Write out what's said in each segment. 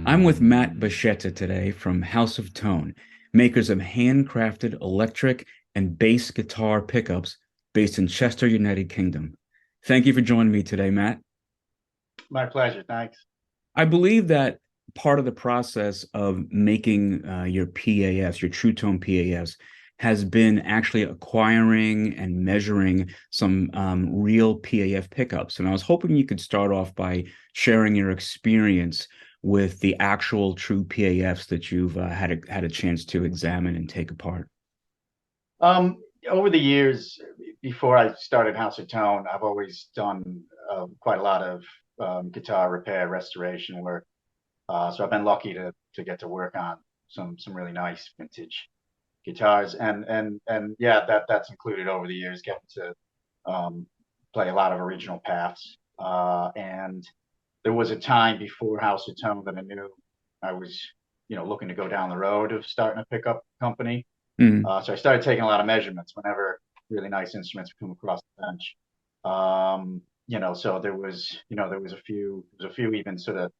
I'm with Matt Bascetta today from House of Tone, makers of handcrafted electric and bass guitar pickups based in Chester, United Kingdom. Thank you for joining me today, Matt. My pleasure. Thanks. I believe that part of the process of making your PAS, your True Tone PAS, has been actually acquiring and measuring some real PAF pickups. And I was hoping you could start off by sharing your experience with the actual true PAFs that you've had a chance to examine and take apart. Over the years, before I started House of Tone, I've always done quite a lot of guitar repair, restoration work. So I've been lucky to get to work on some really nice vintage guitars, and yeah, that's included over the years getting to play a lot of original paths. And there was a time before House of Tone that I knew I was, looking to go down the road of starting a pickup company. Mm, So I started taking a lot of measurements whenever really nice instruments would come across the bench. So there was a few even sort of,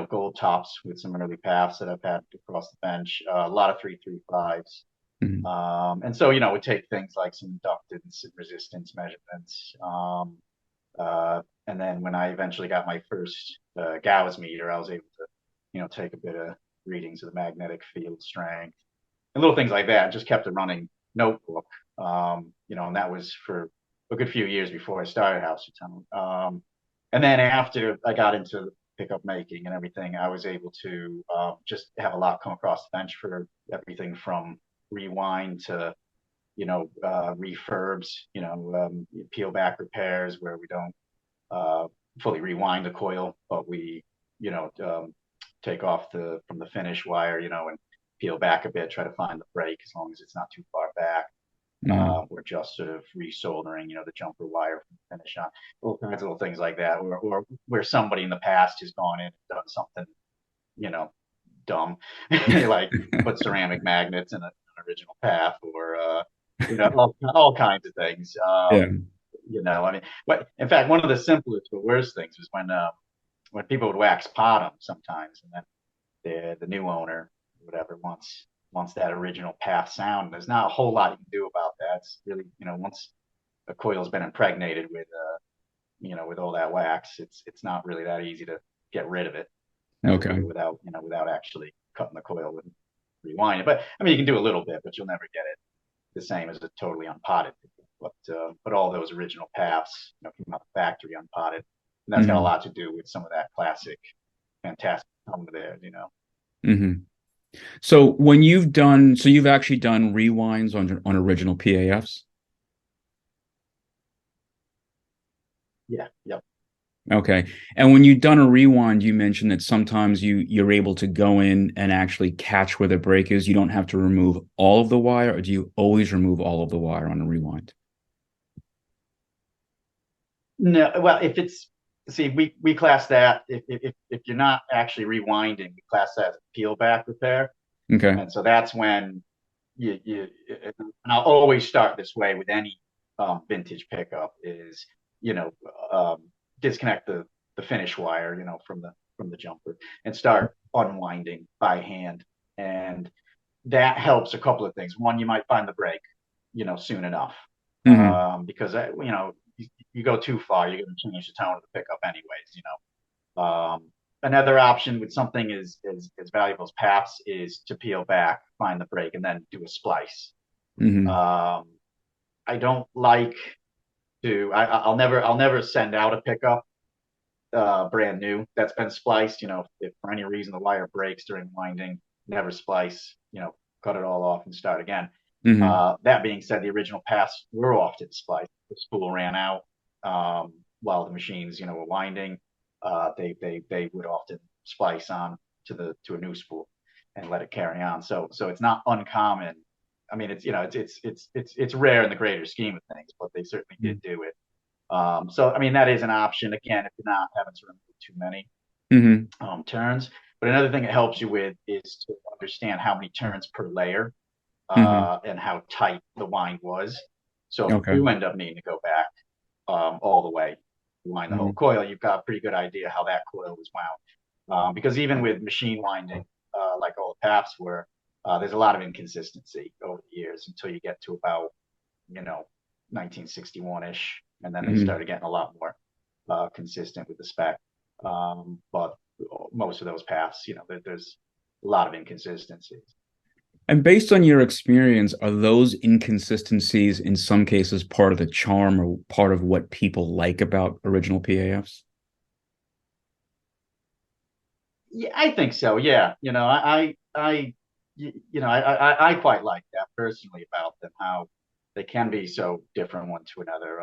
gold tops with some early paths that I've had across the bench. A lot of 335s. mm. And so, would take things like some inductance and resistance measurements. And then when I eventually got my first Gauss meter, I was able to, take a bit of readings of the magnetic field strength and little things like that. Just kept a running notebook, and that was for a good few years before I started House of Tone. And then after I got into pickup making and everything, I was able to just have a lot come across the bench for everything from rewind to refurbs, peel back repairs where we don't fully rewind the coil, but we you know um, take off the from the finish wire, and peel back a bit, try to find the break as long as it's not too far back. Mm. Or just sort of resoldering, the jumper wire from the finish on, all kinds of little things like that, or where somebody in the past has gone in and done something, you know, dumb, like put ceramic magnets in an original path, or all kinds of things. Yeah. I mean, but in fact, one of the simplest but worst things was when people would wax pot them sometimes, and then the new owner, whatever, wants that original path sound. There's not a whole lot you can do about that. It's really, once a coil's been impregnated with with all that wax, it's not really that easy to get rid of it Okay. without actually cutting the coil and rewind it. But I mean, you can do a little bit, but you'll never get it the same as a totally unpotted. But all those original paths, came out the factory unpotted, and that's got a Mm, lot to do with some of that classic, fantastic tone there. hmm. So when you've done, so you've actually done rewinds on original PAFs? Yeah, yep. Okay. And when you've done a rewind, you mentioned that sometimes you're able to go in and actually catch where the break is. You don't have to remove all of the wire, or do you always remove all of the wire on a rewind? No, well, if it's see, we class that if you're not actually rewinding, we class that as a peel back repair, Okay. and so that's when you and I'll always start this way with any vintage pickup is you know um, disconnect the finish wire from the jumper and start unwinding by hand, and that helps a couple of things. One, you might find the break soon enough, Hmm. because you go too far, you're going to change the tone of the pickup anyways. Another option with something as valuable as PAPS is to peel back, find the break, and then do a splice. Hmm. Um, I don't like I'll never send out a pickup brand new that's been spliced. If for any reason the wire breaks during winding, never splice. Cut it all off and start again. Hmm. That being said, the original paths were often spliced. The spool ran out while the machines, were winding. They would often splice on to a new spool and let it carry on. So it's not uncommon. I mean, it's rare in the greater scheme of things, but they certainly did do it. So I mean, that is an option again if you're not having to remove too many Hmm. turns. But another thing it helps you with is to understand how many turns per layer Hmm. and how tight the wind was. So if you Okay. do end up needing to go back all the way, wind the whole Hmm. coil, you've got a pretty good idea how that coil was wound. Because even with machine winding, like all the PAFs were, there's a lot of inconsistency over the years until you get to about, 1961-ish, and then they Mhm. started getting a lot more consistent with the spec. But most of those PAFs, there's a lot of inconsistencies. And based on your experience, are those inconsistencies in some cases part of the charm or part of what people like about original PAFs? Yeah, I think so. Yeah, I quite like that personally about them, how they can be so different one to another.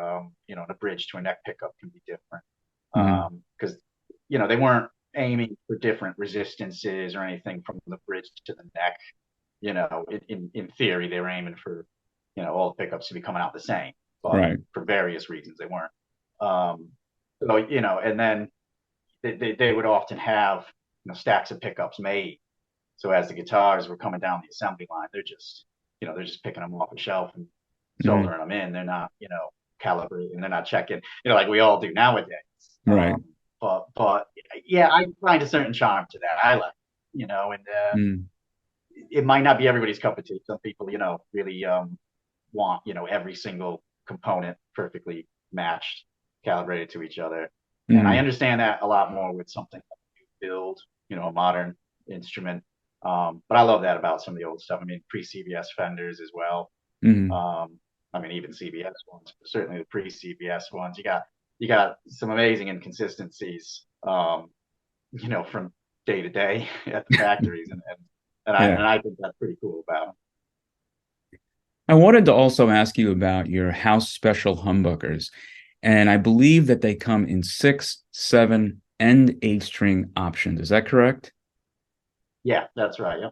The bridge to a neck pickup can be different Mhm. because they weren't aiming for different resistances or anything from the bridge to the neck. In theory, they were aiming for all the pickups to be coming out the same, but Right. for various reasons they weren't. Um, and then they would often have stacks of pickups made. So as the guitars were coming down the assembly line, they're just picking them off the shelf and Mhm. soldering them in. They're not calibrating. They're not checking like we all do nowadays. Right. But yeah, I find a certain charm to that. I like and Mm. it might not be everybody's cup of tea. Some people really want every single component perfectly matched, calibrated to each other. And I Mhm. understand that a lot more with something like you build, a modern instrument. But I love that about some of the old stuff. I mean, pre-CBS Fenders as well. Mhm. I mean, even CBS ones, but certainly the pre-CBS ones. You got some amazing inconsistencies, from day to day at the factories, and I Yeah. and I think that's pretty cool about them. I wanted to also ask you about your house special humbuckers, and I believe that they come in six, seven, and eight string options. Is that correct? Yeah, that's right. Yeah.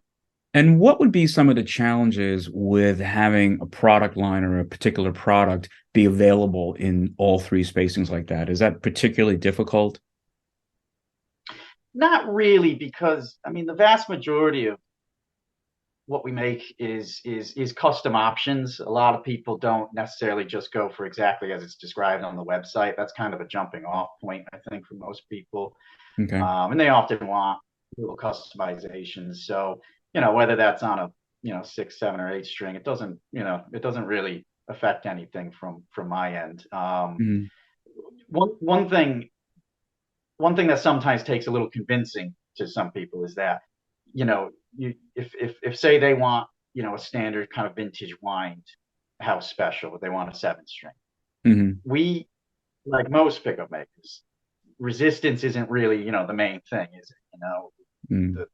And what would be some of the challenges with having a product line or a particular product be available in all three spacings like that? Is that particularly difficult? Not really, because I mean the vast majority of what we make is custom options. A lot of people don't necessarily just go for exactly as it's described on the website. That's kind of a jumping off point, I think, for most people. Okay. And they often want little customizations. So, whether that's on a six, seven, or eight string, it doesn't really affect anything from my end. Mm-hmm. One thing that sometimes takes a little convincing to some people is that if say they want a standard kind of vintage wind house special, but they want a seven string, Mm-hmm. we, like most pickup makers, resistance isn't really the main thing, is it? The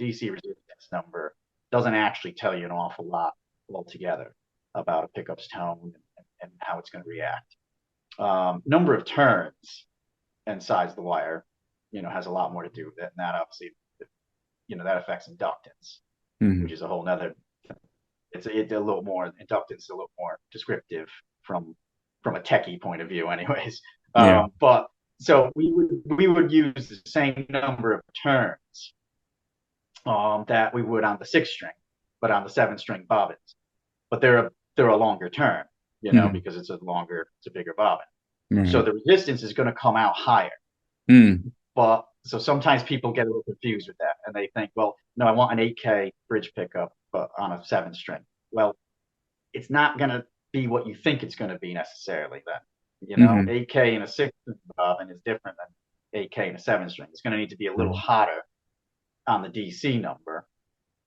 DC resistance number doesn't actually tell you an awful lot altogether about a pickup's tone and how it's going to react. Number of turns and size of the wire, has a lot more to do with it. And that obviously, that affects inductance, which Mm-hmm. is a whole nother. It's a little more inductance, is a little more descriptive from a techie point of view, anyways. Yeah. But so we would use the same number of turns that we would on the six string, but on the seven string bobbins. But they're a longer turn, Mm-hmm. because it's a bigger bobbin. So Right. the resistance is going to come out higher. Mm. But so sometimes people get a little confused with that, and they think, well, no, I want an 8K bridge pickup, but on a seven string. Well, it's not going to be what you think it's going to be necessarily. Then, Mm-hmm. 8K in a six string bobbin is different than 8K in a seven string. It's going to need to be a little Right. hotter on the DC number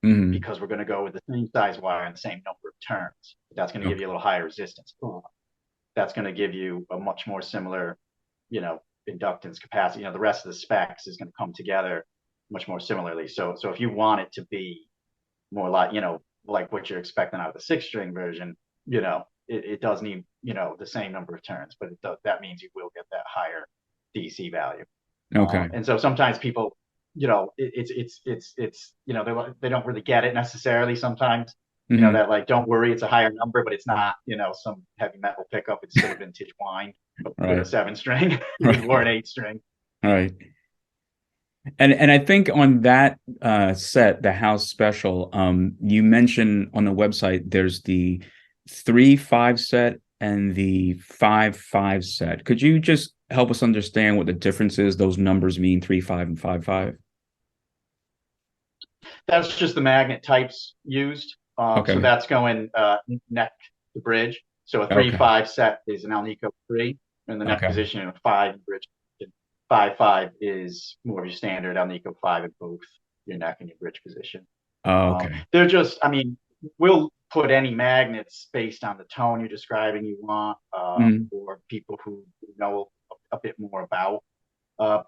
Mm-hmm. because we're going to go with the same size wire and the same number of turns. That's going to give Okay. you a little higher resistance. That's going to give you a much more similar, you know, inductance capacity. The rest of the specs is going to come together much more similarly. So if you want it to be more like, like what you're expecting out of the six string version, it does need, the same number of turns, but that means you will get that higher DC value. Okay. And so sometimes people, they don't really get it necessarily sometimes. Mm-hmm. That, like, don't worry, it's a higher number, but it's not, some heavy metal pickup. It's still vintage wine with a Right. seven string or an Right. eight string. Right. And I think on that set, the house special, you mentioned on the website there's the 3-5 set and the 5-5 set. Could you just help us understand what the difference is? Those numbers mean 3-5 and 5-5? That's just the magnet types used. So Okay. that's going neck to bridge. So a Okay. 3-5 set is an Alnico 3 in the neck Okay. position, and a 5 in bridge position. 5-5 is more of your standard Alnico 5 in both your neck and your bridge position. Okay. They're just, I mean, we'll put any magnets based on the tone you're describing you want, Mm-hmm. or people who know a bit more about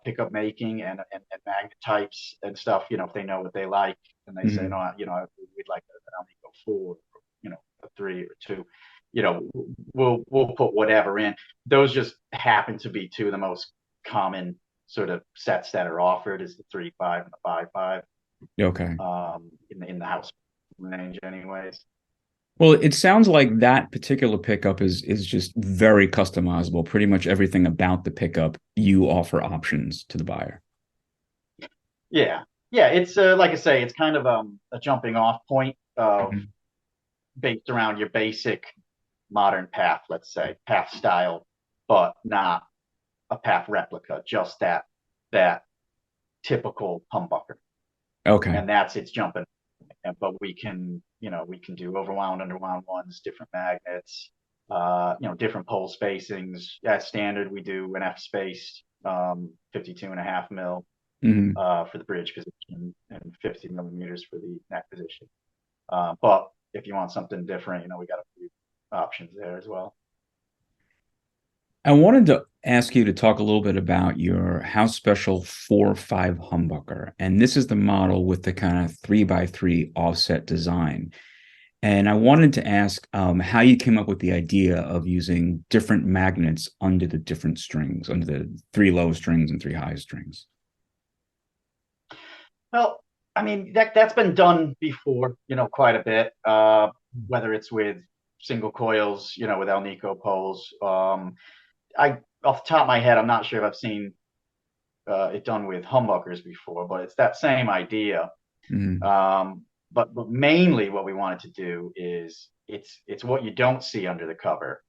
pickup making and magnet types and stuff. You know, if they know what they like and they say, Mm-hmm. no, you know, we'd like an Alnico 4, you know, a 3 or 2, you know, we'll put whatever in. Those just happen to be two of the most common sort of sets that are offered is the 3-5 and the 5-5 Okay. in the house range, anyways. Well, it sounds like that particular pickup is just very customizable. Pretty much everything about the pickup, you offer options to the buyer. Yeah, yeah. It's like I say, it's kind of a jumping off point of Mhm. based around your basic modern path, let's say path style, but not a path replica, just that typical humbucker, Okay. and that's its jumping. But we can, you know, we can do overwound, underwound ones, different magnets, you know, different pole spacings. As standard, we do an F spaced 52.5 mil Hmm. for the bridge position and 50 millimeters for the neck position. But if you want something different, you know, we got a few options there as well. I wanted to ask you to talk a little bit about your House Special 4.5 humbucker. And this is the model with the kind of 3x3 offset design. And I wanted to ask how you came up with the idea of using different magnets under the different strings, under the three low strings and three high strings. Well, I mean that's been done before, you know, quite a bit. Whether it's with single coils, you know, with Alnico poles. I off the top of my head, I'm not sure if I've seen it done with humbuckers before, but it's that same idea. Mm-hmm. But mainly what we wanted to do is it's what you don't see under the cover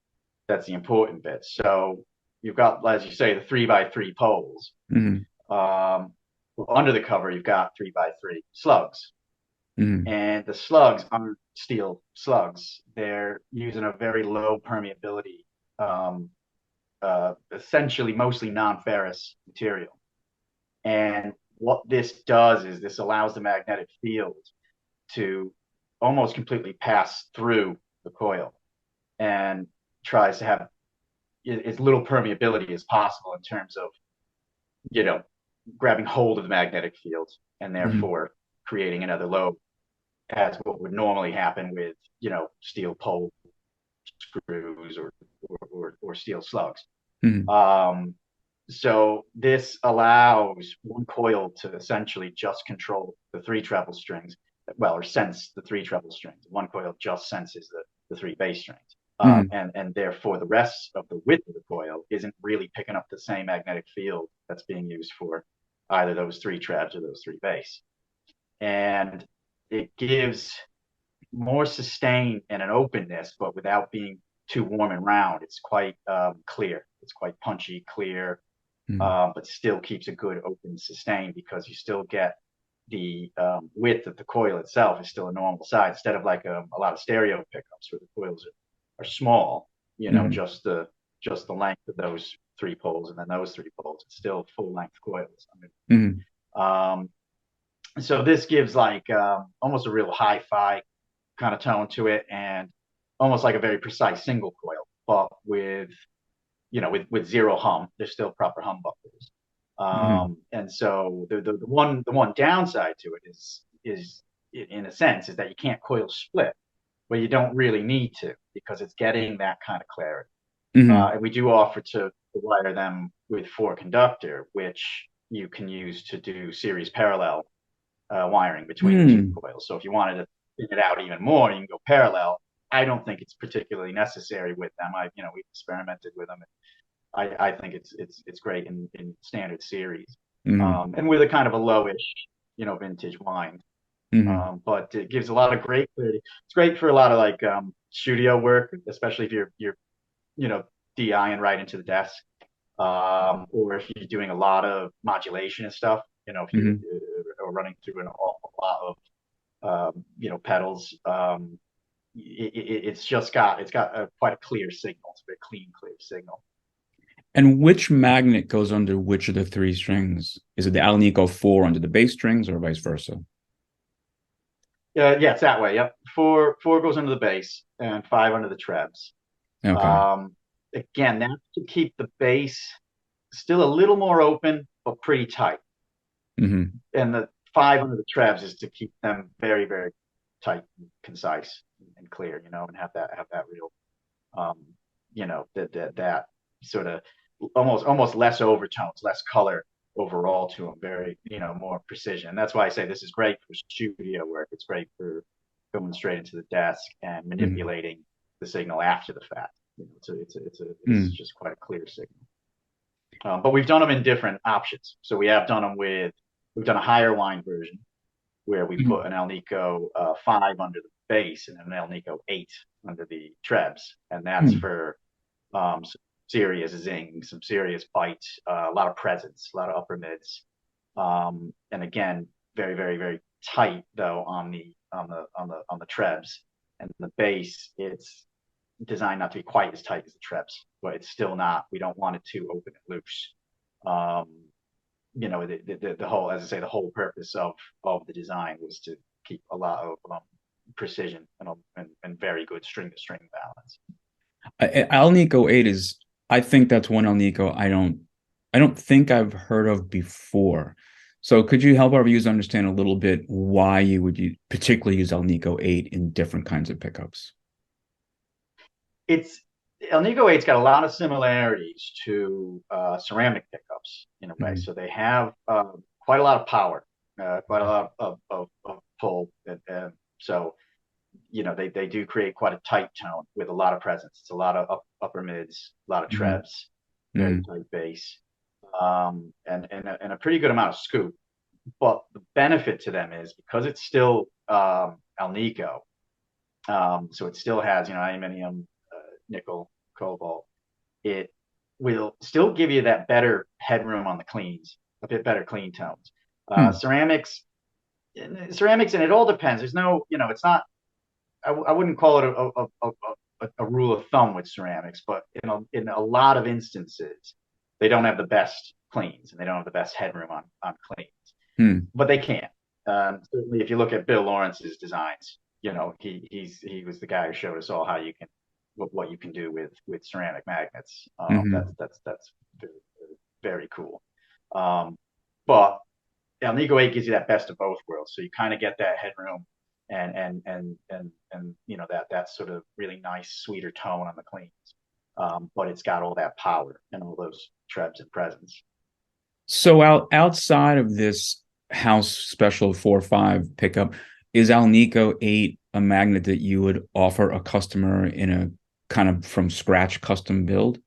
that's the important bit. So you've got, as you say, the 3x3 poles. Mm-hmm. Um, Under the cover, you've got 3x3 slugs, Mm-hmm. and the slugs aren't steel slugs. They're using a very low permeability, essentially mostly non-ferrous material. And what this does is this allows the magnetic field to almost completely pass through the coil and tries to have as little permeability as possible in terms of, you know, grabbing hold of the magnetic field and Mm-hmm. therefore creating another lobe as what would normally happen with, you know, steel pole screws or steel slugs. Mm-hmm. Um, so this allows one coil to essentially just control the three treble strings, well, or sense the three treble strings. One coil just senses the three bass strings. Mm-hmm. And therefore the rest of the width of the coil isn't really picking up the same magnetic field that's being used for either those three trebs or those three bass. And it gives more sustain and an openness, but without being too warm and round. It's quite clear. It's quite punchy, clear, Mm-hmm. but still keeps a good open sustain because you still get the width of the coil itself is still a normal size instead of like a lot of stereo pickups where the coils are small. You know, Mm-hmm. just the length of those three poles and then those three poles. It's still full length coils. I mean, Mm-hmm. so this gives like almost a real hi-fi kind of tone to it, and almost like a very precise single coil, but with, you know, with zero hum. There's still proper humbuckers. Mm-hmm. And so the one downside to it is in a sense is that you can't coil split, but you don't really need to because it's getting that kind of clarity. Mm-hmm. And we do offer to wire them with four conductor, which you can use to do series parallel wiring between the two Mm-hmm. coils. So if you wanted to thin it out even more, you can go parallel. I don't think it's particularly necessary with them. You know, we've experimented with them. I think it's great in standard series, Mm-hmm. and with a kind of a lowish, you know, vintage wind. Mm-hmm. But it gives a lot of great clarity. It's great for a lot of like studio work, especially if you're you know DIing right into the desk, or if you're doing a lot of modulation and stuff. You know, if you're Mm-hmm. or running through a lot lot of pedals. It's got quite a clear signal. It's a very clean, clear signal. And which magnet goes under which of the three strings? Is it the Alnico 4 under the bass strings or vice versa? Yeah, it's that way. Yep. Four goes under the bass and five under the trebs. Okay. Again, that's to keep the bass still a little more open, but pretty tight. Mm-hmm. And the five under the trebs is to keep them very, very tight, and concise, and clear, and have that real, that sort of almost less overtones, less color overall to them, very, more precision. And that's why I say this is great for studio work. It's great for going straight into the desk and manipulating the signal after the fact. It's just quite a clear signal. But we've done them in different options. So we've done a higher wind version where we put an Alnico 5 under the bass and an Alnico 8 under the trebs. And that's for some serious zing, some serious bite, a lot of presence, a lot of upper mids. And again, very, very, very tight though on the trebs. And the bass, it's designed not to be quite as tight as the trebs, but it's still not. We don't want it too open and loose. The whole, as I say, the whole purpose of the design was to keep a lot of precision and very good string to string balance. Alnico 8 is, I think that's one Alnico I don't think I've heard of before. So could you help our viewers understand a little bit why you would particularly use Alnico 8 in different kinds of pickups? Alnico 8's got a lot of similarities to ceramic pickups in a way. So they have quite a lot of power, quite a lot of pull. So, they do create quite a tight tone with a lot of presence. It's a lot of upper mids, a lot of trebs, very tight bass, and a pretty good amount of scoop. But the benefit to them is because it's still Alnico, so it still has, aluminum, nickel, cobalt. It will still give you that better headroom on the cleans, a bit better clean tones. Ceramics, and it all depends. There's no, it's not. I wouldn't call it a rule of thumb with ceramics, but in a lot of instances, they don't have the best cleans and they don't have the best headroom on cleans, but they can. Certainly, if you look at Bill Lawrence's designs, he was the guy who showed us all how you can what you can do with ceramic magnets. That's very, very cool. But Alnico 8 gives you that best of both worlds. So you kind of get that headroom and that sort of really nice, sweeter tone on the cleans. But it's got all that power and all those trebs and presence. So outside of this house special 4.5 pickup, is Alnico 8 a magnet that you would offer a customer in a kind of from scratch custom build?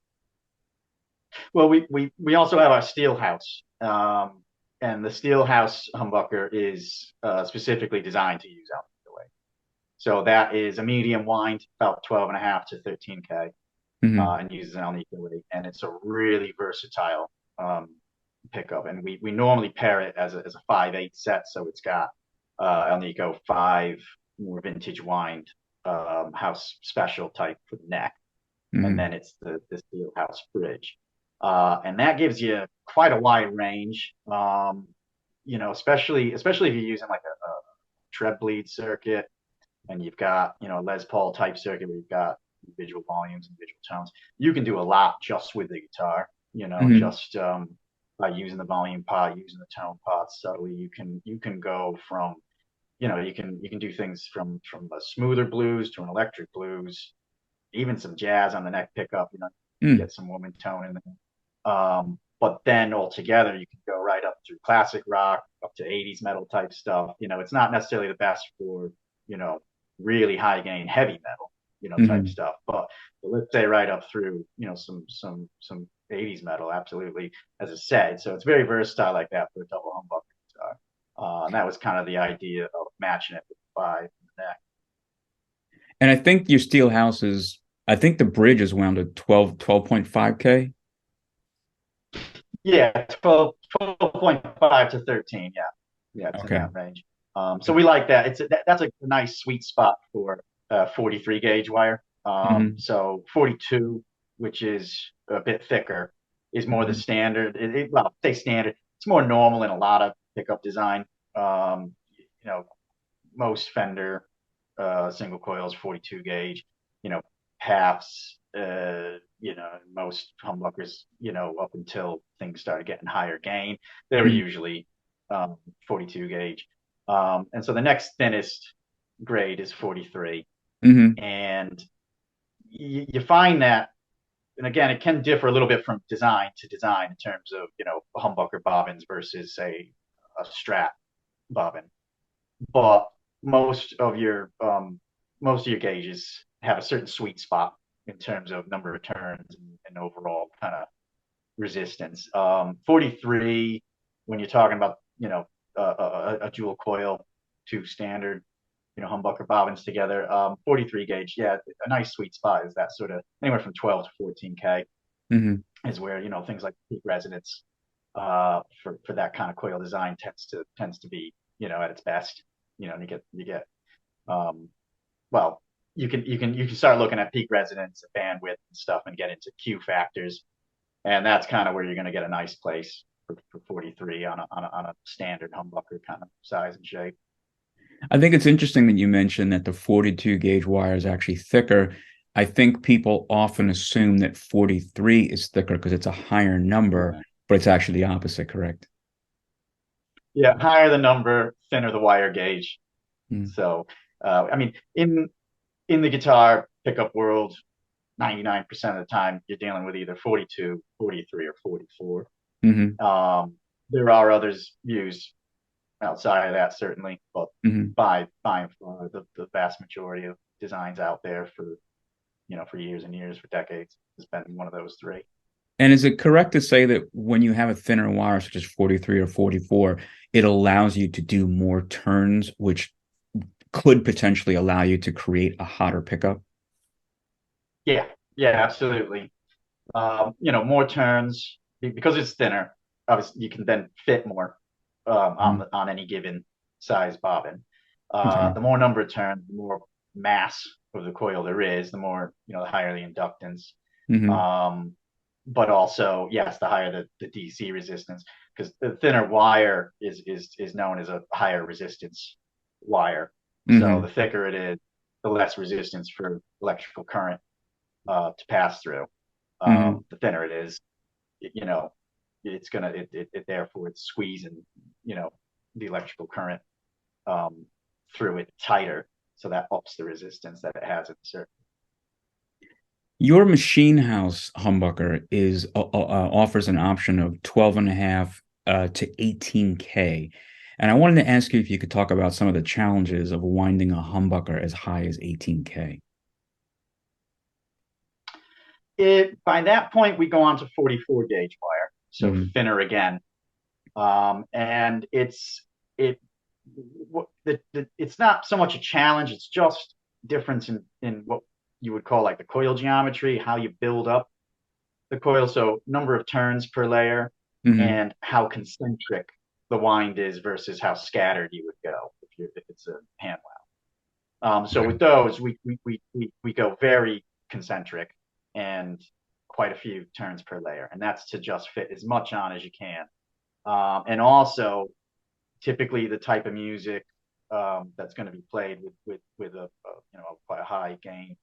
Well, we also have our steel house, and the steel house humbucker is specifically designed to use Alnico 8. So that is a medium wind, about 12.5 to 13K, and uses an Alnico 8, and it's a really versatile pickup. And we normally pair it as a 5/8 set, so it's got Alnico 5, more vintage wind, house special type for the neck, and then it's the steel house bridge, and that gives you quite a wide range. Especially if you're using like a treb bleed circuit, and you've got a Les Paul type circuit where you've got individual volumes, individual tones. You can do a lot just with the guitar. Just by using the volume pot, using the tone pot subtly. You can go from you can do things from a smoother blues to an electric blues, even some jazz on the neck pickup. Get some woman tone in there. But then altogether, you can go right up through classic rock, up to 80s metal type stuff. It's not necessarily the best for really high gain heavy metal, type stuff. But let's say right up through some 80s metal, absolutely, as I said. So it's very versatile like that for a double humbucker guitar. And that was kind of the idea of matching it with the 5 in the neck. And I think your steel house I think the bridge is wound at 12.5K. Yeah, 12.5 to 13. Yeah. It's in that range. So we like that. That's a nice sweet spot for 43 gauge wire. Hmm. So 42, which is a bit thicker, is more the Hmm. standard. Well, say standard. It's more normal in a lot of pickup design. You know, most Fender single coils 42 gauge. You know, PAFs. Most humbuckers. Up until things started getting higher gain, they were usually 42 gauge. And so the next thinnest grade is 43. Hmm. And you find that, and again, it can differ a little bit from design to design in terms of, humbucker bobbins versus, say, a Strat bobbin. But most of your gauges have a certain sweet spot in terms of number of turns and overall kind of resistance. 43, when you're talking about, a dual coil, two standard, humbucker bobbins together. 43 gauge, yeah, a nice sweet spot is that sort of anywhere from 12 to 14K Hmm. is where, things like peak resonance for that kind of coil design tends to be, at its best. And you get um, well, you can start looking at peak resonance, bandwidth, and stuff, and get into Q factors, and that's kind of where you're going to get a nice place for 43 on a standard humbucker kind of size and shape. I think it's interesting that you mentioned that the 42 gauge wire is actually thicker. I think people often assume that 43 is thicker because it's a higher number, Yeah, but it's actually the opposite, correct? yeah, higher the number, thinner the wire gauge. Mm. So, I mean, in the guitar pickup world, 99% of the time you're dealing with either 42, 43, or 44. Hmm. There are others used outside of that, certainly, but Hmm. by and far, the vast majority of designs out there for years and years, for decades, has been one of those three. And is it correct to say that when you have a thinner wire, such as 43 or 44, it allows you to do more turns, which could potentially allow you to create a hotter pickup? Yeah, yeah, absolutely. More turns because it's thinner. Obviously, you can then fit more Mhm. on any given size bobbin. Okay. The more number of turns, the more mass of the coil there is, the more, the higher the inductance. Hmm. Um, but also, yes, the higher the DC resistance, because the thinner wire is known as a higher resistance wire. So Hmm. the thicker it is, the less resistance for electrical current to pass through. Hmm. The thinner it is, you know, therefore it's squeezing, you know, the electrical current um, through it tighter, so that ups the resistance that it has at a certain. Your machine house humbucker offers an option of 12 and a half to 18K. And I wanted to ask you if you could talk about some of the challenges of winding a humbucker as high as 18K. By that point we go on to 44 gauge wire, so Hmm. thinner again, and it it's not so much a challenge. It's just difference in what you would call like the coil geometry, how you build up the coil. So number of turns per layer Hmm. and how concentric the wind is versus how scattered you would go if it's a hand wound. So Okay. with those, we go very concentric and quite a few turns per layer, and that's to just fit as much on as you can. And also, typically the type of music that's going to be played with a quite a high gain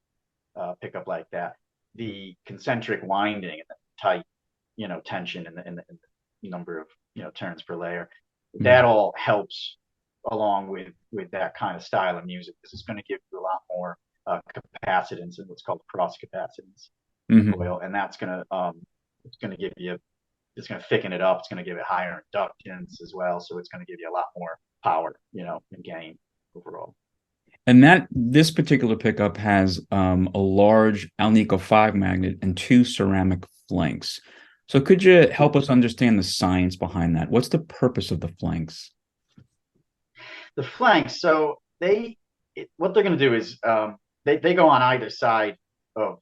pickup like that, the concentric winding and the tight tension in the number of turns per layer, that Hmm. all helps along with that kind of style of music, because it's going to give you a lot more capacitance and what's called cross capacitance in the Hmm. coil, and that's it's going to give you it's going to thicken it up. It's going to give it higher inductance as well, so it's going to give you a lot more power, and gain overall. And that this particular pickup has a large Alnico 5 magnet and two ceramic flanks. So could you Yeah. help us understand the science behind that? What's the purpose of the flanks? The flanks, what they're going to do is they go on either side of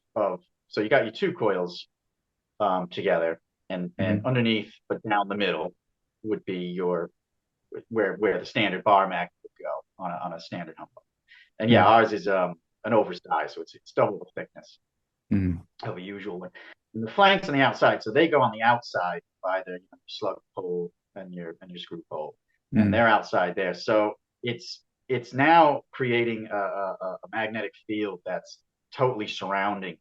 so you got your two coils together, and Hmm. underneath but down the middle would be your where the standard bar mag on a standard humbucker. And yeah, Mm. ours is an oversized, so it's double the thickness Mm. of a usual one. And the flanks on the outside, so they go on the outside by the slug pole and your screw pole, and Mm. they're outside there. So it's now creating a magnetic field that's totally surrounding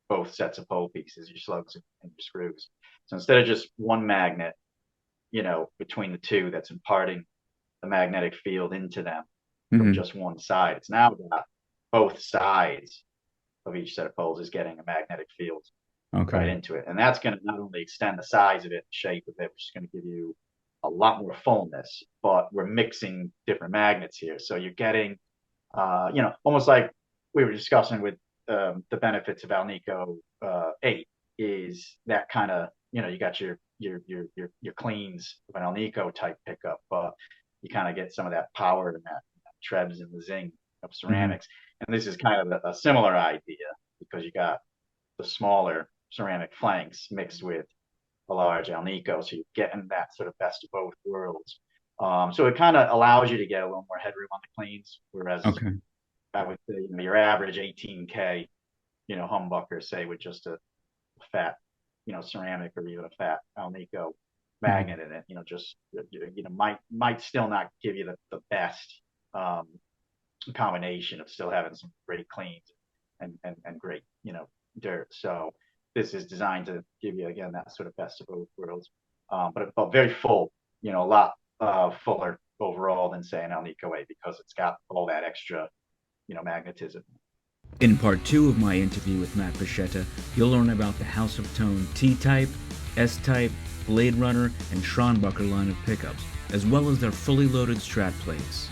both sets of pole pieces, your slugs and your screws. So instead of just one magnet, between the two that's imparting the magnetic field into them from Mm. just one side, it's now got both sides of each set of poles is getting a magnetic field right Okay. into it. And that's going to not only extend the size of it, the shape of it, which is going to give you a lot more fullness, but we're mixing different magnets here. So you're getting, almost like we were discussing with the benefits of Alnico 8 is that kind of, you got your cleans of an Alnico type pickup, but you kind of get some of that power and that trebs and the zing of Mm. ceramics. And this is kind of a similar idea because you got the smaller ceramic flanks mixed with a large Alnico, so you're getting that sort of best of both worlds. So it kind of allows you to get a little more headroom on the cleans, whereas Okay. I would say your average 18K, humbucker, say with just a fat, ceramic or even a fat Alnico Mm. magnet in it, just might still not give you the best um, combination of still having some great cleans and great, dirt. So this is designed to give you again that sort of best of both worlds, but very full, a lot fuller overall than say an Alnico 8 because it's got all that extra, magnetism. In part 2 of my interview with Matt Bascetta, you'll learn about the House of Tone T-Type, S-Type, Blade Runner, and Humbucker line of pickups, as well as their fully loaded Strat plates.